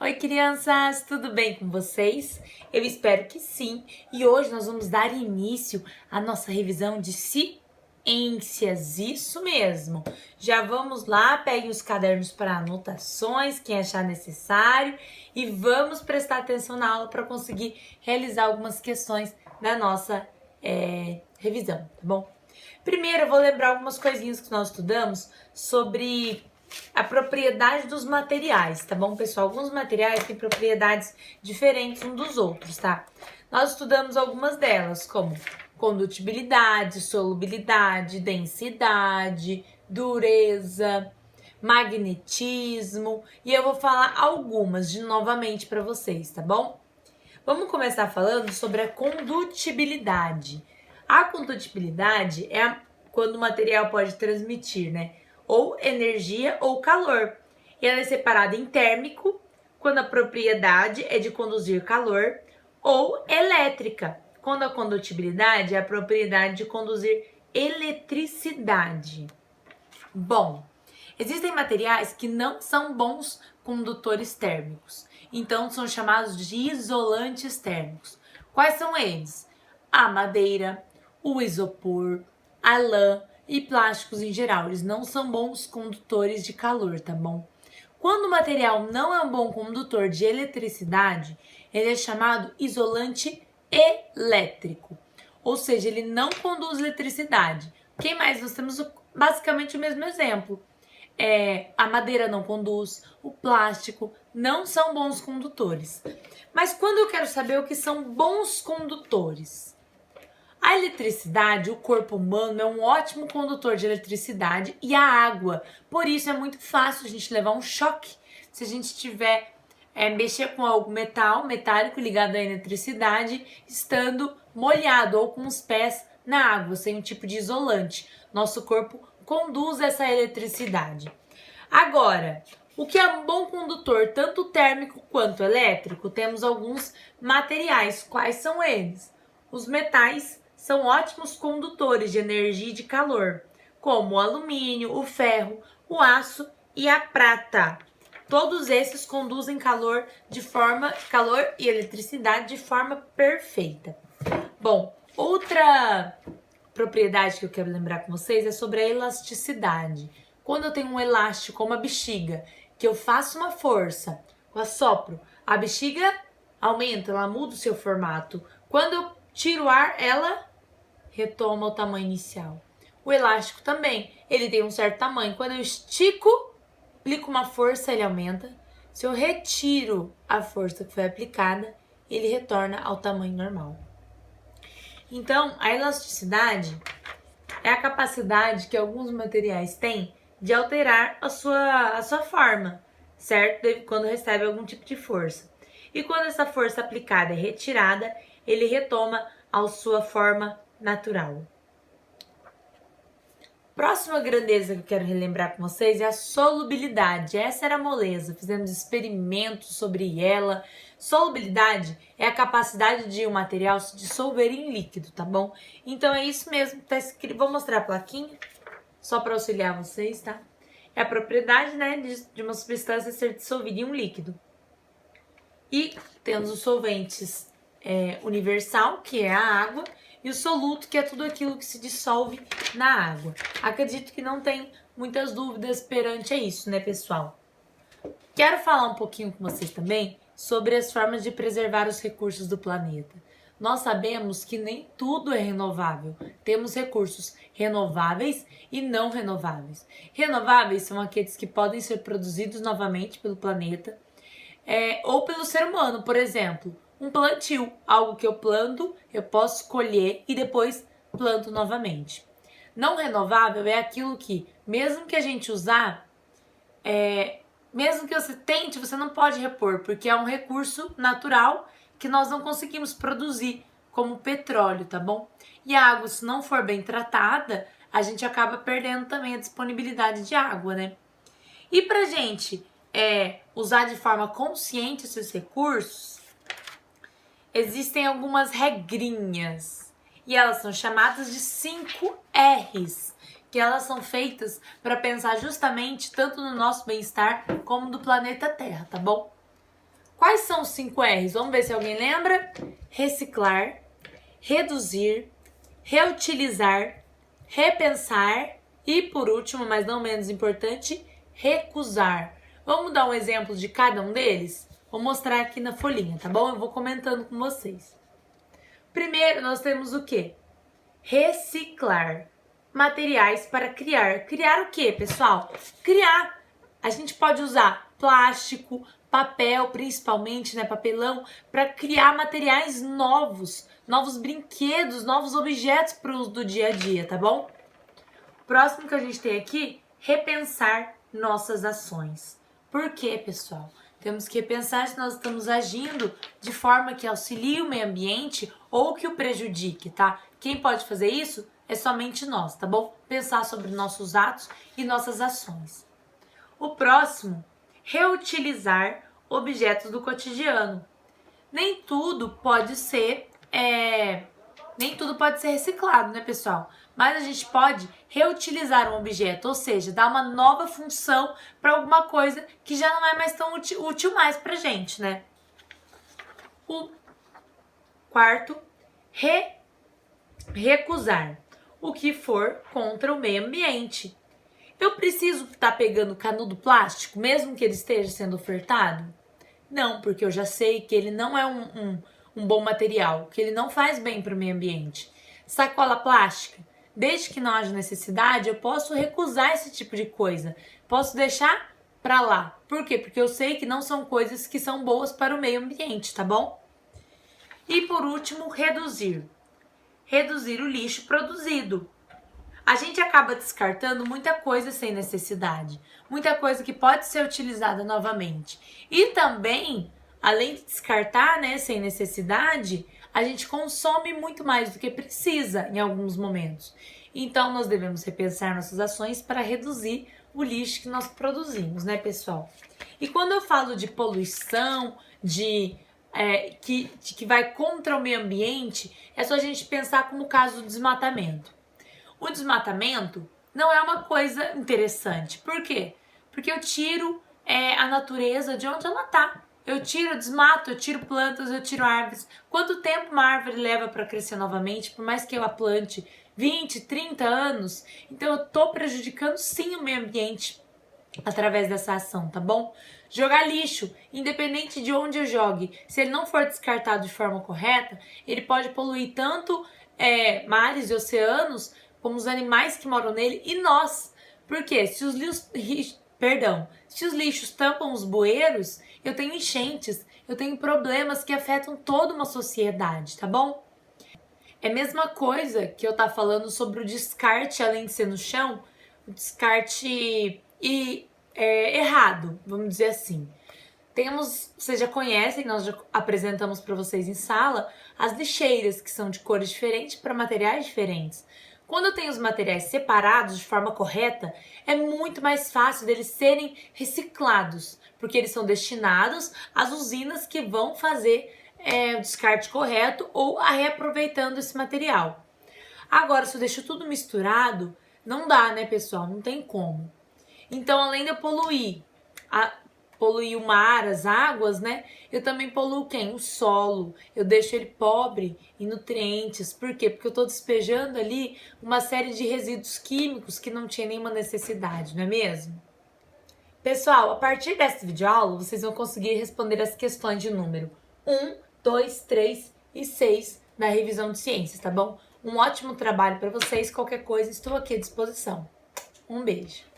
Oi, crianças, tudo bem com vocês? Eu espero que sim. E hoje nós vamos dar início à nossa revisão de ciências, isso mesmo. Já vamos lá, pegue os cadernos para anotações, quem achar necessário, e vamos prestar atenção na aula para conseguir realizar algumas questões da nossa revisão, tá bom? Primeiro, eu vou lembrar algumas coisinhas que nós estudamos sobre a propriedade dos materiais, tá bom, pessoal? Alguns materiais têm propriedades diferentes uns dos outros, tá? Nós estudamos algumas delas, como condutibilidade, solubilidade, densidade, dureza, magnetismo, e eu vou falar algumas novamente para vocês, tá bom? Vamos começar falando sobre a condutibilidade. A condutibilidade é quando o material pode transmitir, né? Ou energia ou calor. E ela é separada em térmico, quando a propriedade é de conduzir calor, ou elétrica, quando a condutibilidade é a propriedade de conduzir eletricidade. Bom, existem materiais que não são bons condutores térmicos, então são chamados de isolantes térmicos. Quais são eles? A madeira, o isopor, a lã e plásticos em geral. Eles não são bons condutores de calor, tá bom? Quando o material não é um bom condutor de eletricidade, ele é chamado isolante elétrico, ou seja, ele não conduz eletricidade. Quem mais? Nós temos basicamente o mesmo exemplo. A madeira não conduz, o plástico não são bons condutores. Mas quando eu quero saber o que são bons condutores? A eletricidade, o corpo humano é um ótimo condutor de eletricidade e a água. Por isso é muito fácil a gente levar um choque se a gente tiver mexer com algo metálico ligado à eletricidade, estando molhado ou com os pés na água, sem um tipo de isolante. Nosso corpo conduz essa eletricidade. Agora, o que é um bom condutor, tanto térmico quanto elétrico? Temos alguns materiais. Quais são eles? Os metais são ótimos condutores de energia e de calor, como o alumínio, o ferro, o aço e a prata. Todos esses conduzem calor e eletricidade de forma perfeita. Bom, outra propriedade que eu quero lembrar com vocês é sobre a elasticidade. Quando eu tenho um elástico, uma bexiga, que eu faço uma força, eu assopro, a bexiga aumenta, ela muda o seu formato. Quando eu tiro o ar, ela retoma o tamanho inicial. O elástico também, ele tem um certo tamanho. Quando eu estico, aplico uma força, ele aumenta. Se eu retiro a força que foi aplicada, ele retorna ao tamanho normal. Então, a elasticidade é a capacidade que alguns materiais têm de alterar a sua forma, certo? Quando recebe algum tipo de força. E quando essa força aplicada é retirada, ele retoma a sua forma natural. Próxima grandeza que eu quero relembrar com vocês é a solubilidade. Essa era a moleza, fizemos experimentos sobre ela. Solubilidade é a capacidade de um material se dissolver em líquido, tá bom? Então é isso mesmo, tá escrito. Vou mostrar a plaquinha, só para auxiliar vocês, tá? É a propriedade, né, de uma substância ser dissolvida em um líquido. E temos os solventes universal, que é a água, e o soluto, que é tudo aquilo que se dissolve na água. Acredito que não tem muitas dúvidas perante a isso, né, pessoal? Quero falar um pouquinho com vocês também sobre as formas de preservar os recursos do planeta. Nós sabemos que nem tudo é renovável. Temos recursos renováveis e não renováveis. Renováveis são aqueles que podem ser produzidos novamente pelo planeta ou pelo ser humano, por exemplo. Um plantio, algo que eu planto, eu posso colher e depois planto novamente. Não renovável é aquilo que, mesmo que a gente usar, mesmo que você tente, você não pode repor, porque é um recurso natural que nós não conseguimos produzir, como o petróleo, tá bom? E a água, se não for bem tratada, a gente acaba perdendo também a disponibilidade de água, né? E pra gente usar de forma consciente esses recursos, existem algumas regrinhas e elas são chamadas de 5 R's, que elas são feitas para pensar justamente tanto no nosso bem-estar como do planeta Terra, tá bom? Quais são os 5 R's? Vamos ver se alguém lembra. Reciclar, reduzir, reutilizar, repensar e, por último, mas não menos importante, recusar. Vamos dar um exemplo de cada um deles? Vou mostrar aqui na folhinha, tá bom? Eu vou comentando com vocês. Primeiro, nós temos o quê? Reciclar. Materiais para criar. Criar o quê, pessoal? Criar. A gente pode usar plástico, papel, principalmente, né, papelão, para criar materiais novos, novos brinquedos, novos objetos para o uso do dia a dia, tá bom? Próximo que a gente tem aqui, repensar nossas ações. Por quê, pessoal? Temos que repensar se nós estamos agindo de forma que auxilie o meio ambiente ou que o prejudique, tá? Quem pode fazer isso é somente nós, tá bom? Pensar sobre nossos atos e nossas ações. O próximo, reutilizar objetos do cotidiano. Nem tudo pode ser reciclado, né, pessoal? Mas a gente pode reutilizar um objeto, ou seja, dar uma nova função para alguma coisa que já não é mais tão útil mais pra gente, né? O quarto, recusar o que for contra o meio ambiente. Eu preciso estar pegando canudo plástico, mesmo que ele esteja sendo ofertado? Não, porque eu já sei que ele não é um bom material, que ele não faz bem para o meio ambiente. Sacola plástica, desde que não haja necessidade, eu posso recusar esse tipo de coisa. Posso deixar para lá. Por quê? Porque eu sei que não são coisas que são boas para o meio ambiente, tá bom? E por último, reduzir. Reduzir o lixo produzido. A gente acaba descartando muita coisa sem necessidade, muita coisa que pode ser utilizada novamente. E também, além de descartar, né, sem necessidade, a gente consome muito mais do que precisa em alguns momentos. Então, nós devemos repensar nossas ações para reduzir o lixo que nós produzimos, né, pessoal? E quando eu falo de poluição, que vai contra o meio ambiente, é só a gente pensar como o caso do desmatamento. O desmatamento não é uma coisa interessante. Por quê? Porque eu tiro a natureza de onde ela tá. Eu desmato, eu tiro plantas, eu tiro árvores. Quanto tempo uma árvore leva para crescer novamente, por mais que eu a plante 20, 30 anos? Então eu tô prejudicando sim o meio ambiente através dessa ação, tá bom? Jogar lixo, independente de onde eu jogue, se ele não for descartado de forma correta, ele pode poluir tanto mares e oceanos, como os animais que moram nele e nós. Porque se os lixos tampam os bueiros, eu tenho enchentes, eu tenho problemas que afetam toda uma sociedade, tá bom? É a mesma coisa que eu tá falando sobre o descarte, além de ser no chão, o descarte errado, vamos dizer assim. Vocês já conhecem, nós já apresentamos para vocês em sala, as lixeiras, que são de cores diferentes para materiais diferentes. Quando eu tenho os materiais separados de forma correta, é muito mais fácil deles serem reciclados, porque eles são destinados às usinas que vão fazer o descarte correto ou reaproveitando esse material. Agora, se eu deixo tudo misturado, não dá, né, pessoal? Não tem como. Então, além de eu poluir o mar, as águas, né? Eu também poluo quem? O solo. Eu deixo ele pobre em nutrientes. Por quê? Porque eu tô despejando ali uma série de resíduos químicos que não tinha nenhuma necessidade, não é mesmo? Pessoal, a partir dessa videoaula, vocês vão conseguir responder as questões de número 1, 2, 3 e 6 da revisão de ciências, tá bom? Um ótimo trabalho para vocês. Qualquer coisa, estou aqui à disposição. Um beijo.